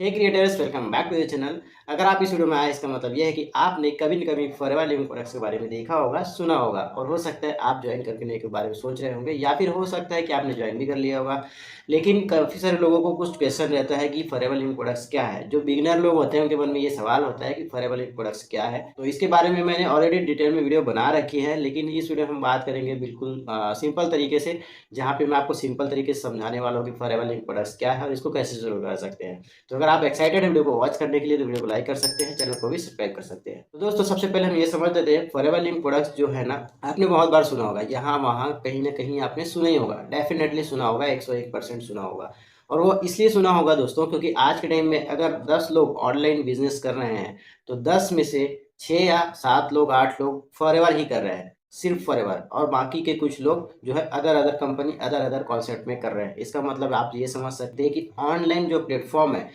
Hey creators, welcome back to the channel. अगर आप इस वीडियो में आए इसका मतलब यह है कि आपने कभी न कभी फॉरएवर लिविंग प्रोडक्ट्स के बारे में देखा होगा, सुना होगा और हो सकता है आप ज्वाइन करने के बारे में सोच रहे होंगे या फिर हो सकता है कि आपने ज्वाइन भी कर लिया होगा। लेकिन काफ़ी सारे लोगों को कुछ क्वेश्चन रहता है कि फॉरएवर लिविंग प्रोडक्ट्स क्या है। जो बिगिनर लोग होते हैं उनके मन में ये सवाल होता है कि फॉरएवर लिविंग प्रोडक्ट्स क्या है। तो इसके बारे में मैंने ऑलरेडी डिटेल में वीडियो बना रखी है, लेकिन इस वीडियो में हम बात करेंगे बिल्कुल सिंपल तरीके से, जहाँ पे मैं आपको सिंपल तरीके से समझाने वाला हूँ कि फॉरएवर लिविंग प्रोडक्ट्स क्या है और इसको कैसे शुरू कर सकते हैं। तो अगर आप एक्साइटेड हैं वीडियो को वॉच करने के लिए तो वीडियो को लाइक कर सकते हैं, चैनल को भी सब्सक्राइब कर सकते हैं। तो दोस्तों सबसे पहले हम ये समझ लेते हैं, फॉरएवर लिविंग प्रोडक्ट्स जो है ना, आपने बहुत बार सुना होगा, यहाँ वहाँ कहीं ना कहीं आपने सुना ही होगा, डेफिनेटली सुना होगा, 101% सुना होगा। और वो इसलिए सुना होगा दोस्तों क्योंकि आज के टाइम में अगर 10 लोग ऑनलाइन बिजनेस कर रहे हैं तो 10 में से 6 या 7 लोग 8 लोग फॉरएवर ही कर रहे हैं, सिर्फ फॉरएवर, और बाकी के कुछ लोग जो है other other company other other concept में कर रहे हैं। इसका मतलब आप ये समझ सकते हैं कि ऑनलाइन जो प्लेटफॉर्म है,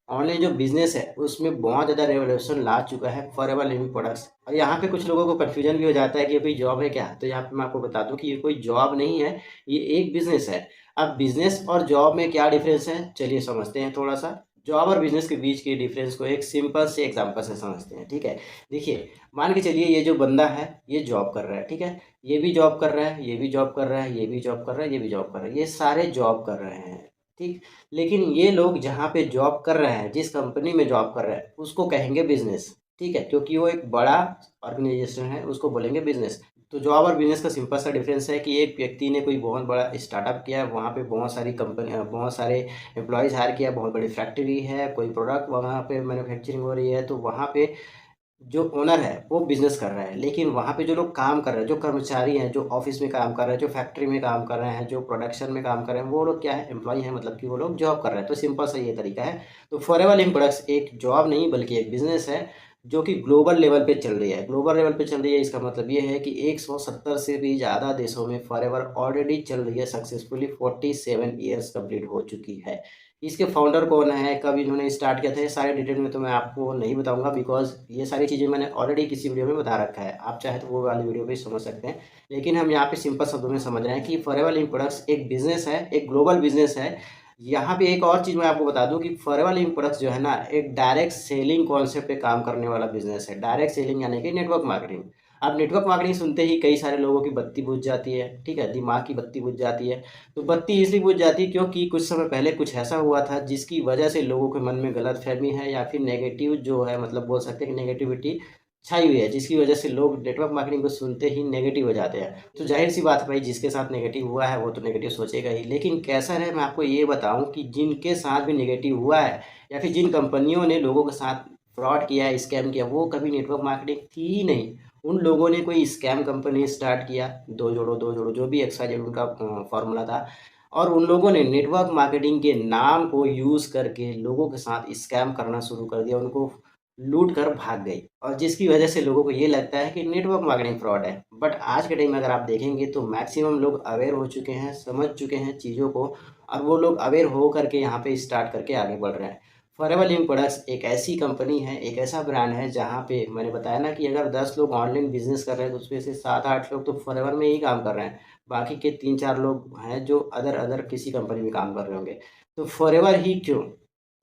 ऑनलाइन जो बिजनेस है, उसमें बहुत ज़्यादा रेवोल्यूशन ला चुका है फॉरएवर लिविंग प्रोडक्ट्स। और यहाँ पे कुछ लोगों को कन्फ्यूजन भी हो जाता है कि ये कोई जॉब है क्या। तो यहाँ पे मैं आपको बता दूं कि ये कोई जॉब नहीं है, ये एक बिजनेस है। अब बिजनेस और जॉब में क्या डिफरेंस है, चलिए समझते हैं थोड़ा सा। जॉब और बिजनेस के बीच के डिफरेंस को एक सिंपल से एग्जांपल से समझते हैं, ठीक है। देखिए, मान के चलिए ये जो बंदा है ये जॉब कर रहा है, ठीक है। ये भी जॉब कर रहा है, ये भी जॉब कर रहा है, ये भी जॉब कर रहा है, ये भी जॉब कर रहा है, ये सारे जॉब कर रहे हैं, ठीक। लेकिन ये लोग जहाँ पे जॉब कर रहे हैं, जिस कंपनी में जॉब कर रहे हैं, उसको कहेंगे बिजनेस, ठीक है, क्योंकि वो एक बड़ा ऑर्गेनाइजेशन है, उसको बोलेंगे बिजनेस। तो जॉब और बिजनेस का सिंपल सा डिफरेंस है कि एक व्यक्ति ने कोई बहुत बड़ा स्टार्टअप किया, वहाँ पे बहुत सारी कंपनी बहुत सारे एम्प्लॉयज़ हायर किया, बहुत बड़ी फैक्ट्री है, कोई प्रोडक्ट वहाँ पे मैन्युफैक्चरिंग हो रही है, तो वहाँ पे जो ओनर है वो बिजनेस कर रहा है। लेकिन वहाँ पे जो लोग काम कर रहे हैं, जो कर्मचारी हैं, जो ऑफिस में काम कर रहे हैं, जो फैक्ट्री में काम कर रहे हैं, जो प्रोडक्शन में काम कर रहे हैं, वो लोग क्या है, एम्प्लॉय हैं, मतलब कि वो लोग जॉब कर रहे हैं। तो सिंपल सा ये तरीका है। तो फॉरएवर लिविंग प्रोडक्ट्स एक जॉब नहीं बल्कि एक बिजनेस है, जो कि ग्लोबल लेवल पे चल रही है। ग्लोबल लेवल पे चल रही है, इसका मतलब ये है कि 170 से भी ज़्यादा देशों में फॉरएवर ऑलरेडी चल रही है सक्सेसफुली। 47 ईयर्स कंप्लीट हो चुकी है। इसके फाउंडर कौन है, कब इन्होंने स्टार्ट किया था, ये सारे डिटेल में तो मैं आपको नहीं बताऊंगा, बिकॉज ये सारी चीज़ें मैंने ऑलरेडी किसी वीडियो में बता रखा है। आप चाहे तो वो वाली वीडियो भी समझ सकते हैं। लेकिन हम यहाँ पे सिंपल शब्दों में समझ रहे हैं कि फॉरएवर लिविंग प्रोडक्ट्स एक बिजनेस है, एक ग्लोबल बिजनेस है। यहाँ पे एक और चीज़ मैं आपको बता दूं कि फॉरएवर लिविंग प्रोडक्ट्स जो है ना, एक डायरेक्ट सेलिंग कॉन्सेप्ट पे काम करने वाला बिजनेस है। डायरेक्ट सेलिंग यानी कि नेटवर्क मार्केटिंग। अब नेटवर्क मार्केटिंग सुनते ही कई सारे लोगों की बत्ती बुझ जाती है, ठीक है, दिमाग की बत्ती बुझ जाती है। तो बत्ती इसलिए बुझ जाती है क्योंकि कुछ समय पहले कुछ ऐसा हुआ था जिसकी वजह से लोगों के मन में गलतफहमी है, या फिर नेगेटिव जो है, मतलब बोल सकते हैं कि नेगेटिविटी छाई हुई है, जिसकी वजह से लोग नेटवर्क मार्केटिंग को सुनते ही नेगेटिव हो जाते हैं। तो जाहिर सी बात है भाई, जिसके साथ नेगेटिव हुआ है वो तो नेगेटिव सोचेगा ही। लेकिन कैसा है, मैं आपको ये बताऊं कि जिनके साथ भी नेगेटिव हुआ है या फिर जिन कंपनियों ने लोगों के साथ फ्रॉड किया है, स्कैम किया, वो कभी नेटवर्क मार्केटिंग थी ही नहीं। उन लोगों ने कोई स्कैम कंपनी स्टार्ट किया, दो जोड़ो जो भी एक्सवाइजेड उनका फॉर्मूला था, और उन लोगों ने नेटवर्क मार्केटिंग के नाम को यूज़ करके लोगों के साथ स्कैम करना शुरू कर दिया, उनको लूट कर भाग गई। और जिसकी वजह से लोगों को ये लगता है कि नेटवर्क मार्केटिंग फ्रॉड है। बट आज के टाइम में अगर आप देखेंगे तो मैक्सिमम लोग अवेयर हो चुके हैं, समझ चुके हैं चीज़ों को, और वो लोग अवेयर हो करके यहाँ पे स्टार्ट करके आगे बढ़ रहे हैं। फॉरएवर लिविंग प्रोडक्ट्स एक ऐसी कंपनी है, एक ऐसा ब्रांड है जहाँ पे मैंने बताया ना कि अगर 10 लोग ऑनलाइन बिजनेस कर रहे हैं तो उसमें से 7-8 लोग तो फॉरएवर में ही काम कर रहे हैं। बाकी के 3-4 लोग हैं जो अदर अदर किसी कंपनी में काम कर रहे होंगे। तो फॉरएवर ही क्यों?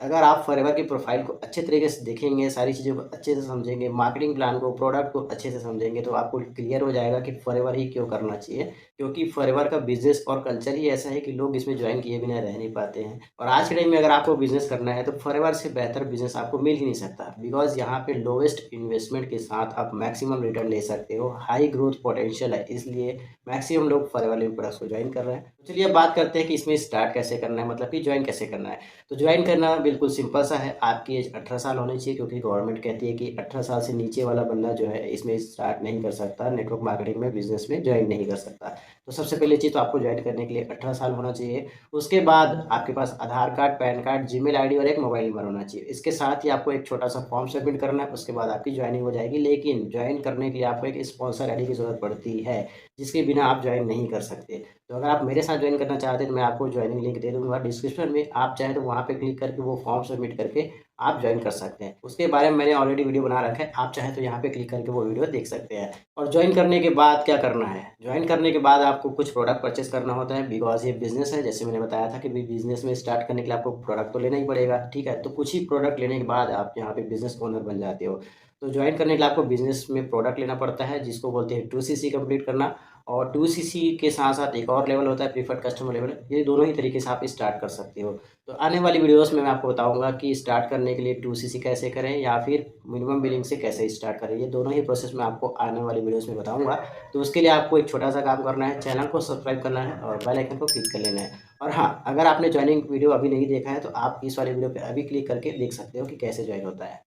अगर आप फॉरएवर की प्रोफाइल को अच्छे तरीके से देखेंगे, सारी चीज़ों को अच्छे से समझेंगे, मार्केटिंग प्लान को, प्रोडक्ट को अच्छे से समझेंगे, तो आपको क्लियर हो जाएगा कि फॉरएवर ही क्यों करना चाहिए। क्योंकि फॉरएवर का बिजनेस और कल्चर ही ऐसा है कि लोग इसमें ज्वाइन किए बिना रह नहीं पाते हैं। और आज के टाइम में अगर आपको बिजनेस करना है तो फॉरएवर से बेहतर बिजनेस आपको मिल ही नहीं सकता, बिकॉज यहाँ पे लोवेस्ट इन्वेस्टमेंट के साथ आप मैक्सिमम रिटर्न ले सकते हो, हाई ग्रोथ पोटेंशियल है, इसलिए मैक्सिमम लोग फॉरएवर लिविंग प्रोडक्ट्स को ज्वाइन कर रहे हैं। तो चलिए अब बात करते हैं कि इसमें स्टार्ट कैसे करना है, मतलब कि ज्वाइन कैसे करना है। तो ज्वाइन करना बिल्कुल सिंपल सा है, आपकी एज 18 साल होनी चाहिए, क्योंकि गवर्नमेंट कहती है कि 18 साल से नीचे वाला बंदा जो है इसमें स्टार्ट नहीं कर सकता, नेटवर्क मार्केटिंग में, बिजनेस में ज्वाइन नहीं कर सकता। तो सबसे पहले चीज़ तो आपको ज्वाइन करने के लिए 18 साल होना चाहिए। उसके बाद आपके पास Aadhaar card, PAN card, Gmail ID और एक मोबाइल नंबर होना चाहिए। इसके साथ ही आपको एक छोटा सा फॉर्म सबमिट करना है, उसके बाद आपकी ज्वाइनिंग हो जाएगी। लेकिन ज्वाइन करने के लिए आपको एक स्पॉन्सर आईडी की ज़रूरत पड़ती है, जिसके बिना आप ज्वाइन नहीं कर सकते। तो अगर आप मेरे साथ ज्वाइन करना चाहते हैं तो मैं आपको ज्वाइनिंग लिंक दे दूँगा डिस्क्रिप्शन में, आप चाहें तो वहाँ पे क्लिक करके वो फॉर्म सबमिट करके आप ज्वाइन कर सकते हैं। उसके बारे में मैंने ऑलरेडी वीडियो बना रखा है, आप चाहें तो यहाँ पे क्लिक करके वो वीडियो देख सकते हैं। और ज्वाइन करने के बाद क्या करना है, ज्वाइन करने के बाद आपको कुछ प्रोडक्ट परचेस करना होता है, बिकॉज़ ये बिज़नेस है। जैसे मैंने बताया था कि बिज़नेस में स्टार्ट करने के लिए आपको प्रोडक्ट तो लेना ही पड़ेगा, ठीक है? तो कुछ ही प्रोडक्ट लेने के बाद आप यहाँ पे बिज़नेस ओनर बन जाते हो। तो जॉइन करने के लिए आपको बिज़नेस में प्रोडक्ट लेना पड़ता है, जिसको बोलते हैं 2सीसी कंप्लीट करना। और 2सीसी के साथ-साथ एक और लेवल होता है प्रेफर्ड कस्टमर लेवल। ये दोनों ही तरीके से आप स्टार्ट कर सकते हो। तो आने वाली वीडियोज़ में मैं आपको बताऊँगा कि स्टार्ट करने के लिए 2सीसी कैसे करें या फिर मिनिमम बिलिंग से कैसे स्टार्ट करें। ये दोनों ही प्रोसेस मैं आपको आने वाली वीडियोज़ में बताऊँगा। तो उसके लिए आपको एक छोटा-सा काम करना है, चैनल को सब्सक्राइब करना है और बेल आइकन को क्लिक कर लेना है। और हाँ, अगर आपने जॉइनिंग वीडियो अभी नहीं देखा है तो आप इस वाले वीडियो पे अभी क्लिक करके देख सकते हो कि कैसे जॉइन होता है।